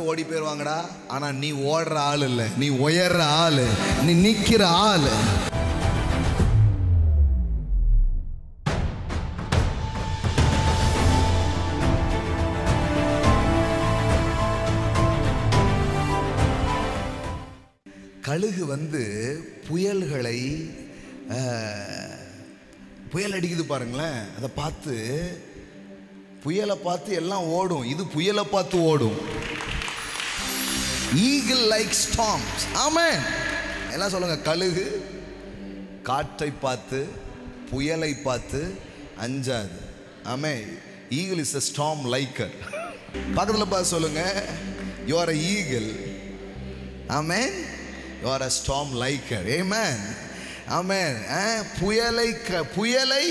எல்லாரும் ஓடி போயிருவாங்கடா. ஆனா நீ ஓடுற ஆள் இல்ல, நீ உயர்ற ஆளு, நீ நிக்கிற ஆளு. கழுகு புயல்களை புயல் அடிக்குது பாருங்களேன், அதை பார்த்து புயலை பார்த்து எல்லாம் ஓடும். இது புயலை பார்த்து ஓடும். Eagle like storms. ஆமென். எல்லாம் சொல்லுங்க. கழுகு காற்றை பார்த்து புயலை பார்த்து அஞ்சாது. Amen. Eagle is a storm liker. பக்கத்தில் பார்த்து சொல்லுங்க, you are a eagle. Amen. You are a storm liker. Amen. Amen. புயலை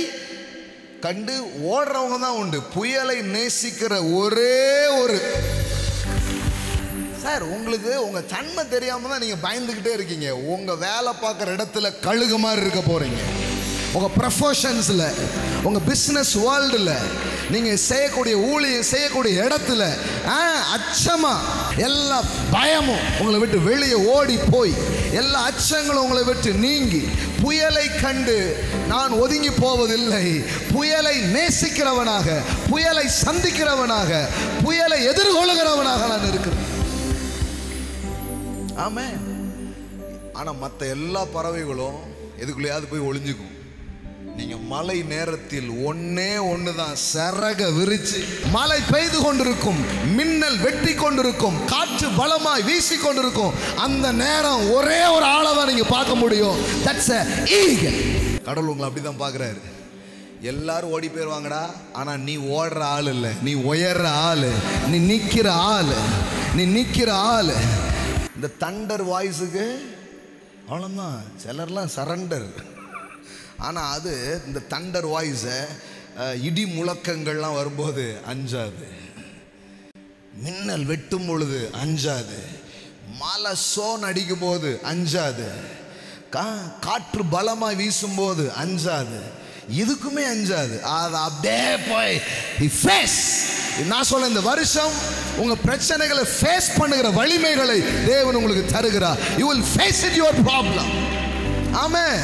கண்டு ஓடுறவங்க தான் உண்டு. புயலை நேசிக்கிற ஒரே ஒரு சார், உங்களுக்கு உங்க தன்மை தெரியாம தான் நீங்க பயந்துகிட்டே இருக்கீங்க. உங்க வேலை பார்க்குற இடத்துல கழுகு மாதிரி இருக்க போறீங்க. உங்க ப்ரொஃபஷன்ஸ்ல, உங்க பிசினஸ் வேர்ல்டுல, நீங்க செய்யக்கூடிய ஊழியம் செய்யக்கூடிய இடத்துல அச்சமா எல்லா பயமும் உங்களை விட்டு வெளியே ஓடி போய், எல்லா அச்சங்களும் உங்களை விட்டு நீங்கி, புயலை கண்டு நான் ஒதுங்கி போவதில்லை, புயலை நேசிக்கிறவனாக, புயலை சந்திக்கிறவனாக, புயலை எதிர்கொள்கிறவனாக நான் இருக்கிறேன். ஆமென். ஆனா மற்ற எல்லா பறவைகளும் எதுக்குள்ளேயாவது போய் ஒளிஞ்சுக்கும். நீங்க மழை நேரத்தில் ஒண்ணுதான், சரக விரிச்சு மழை பெய்து கொண்டிருக்கும், மின்னல் வெட்டி கொண்டிருக்கும், காற்று பலமாய் வீசி கொண்டிருக்கும். அந்த நேரம் ஒரே ஒரு ஆளை தான் நீங்க பார்க்க முடியும். That's a eagle. கடவுள் உங்களை அப்படிதான் பார்க்குறாரு. எல்லாரும் ஓடி போயிருவாங்கடா. ஆனா நீ ஓடுற ஆள் இல்லை, நீ உயர்ற ஆளு, நீ நிக்கிற ஆளு, நீ நிக்கிற ஆளு. இந்த தண்டர் வாய்ஸுக்கு அவ்வளோதான். சிலர்லாம் சரண்டர். ஆனால் அது இந்த தண்டர் வாய்ஸை இடி முழக்கங்கள்லாம் வரும்போது அஞ்சாது, மின்னல் வெட்டும் பொழுது அஞ்சாது, மலை சோன் அடிக்கும் போது அஞ்சாது, காற்று பலமாக வீசும்போது அஞ்சாது, இதுக்குமே அஞ்சாது. அது அப்படியே போய் ஃபேஸ். நான் சொல்ல, இந்த வருஷம் உங்க பிரச்சனைகளை ஃபேஸ் பண்ணுகிற வலிமைகளை தேவன் உங்களுக்கு தருகிறார். You will face it your problem. Amen.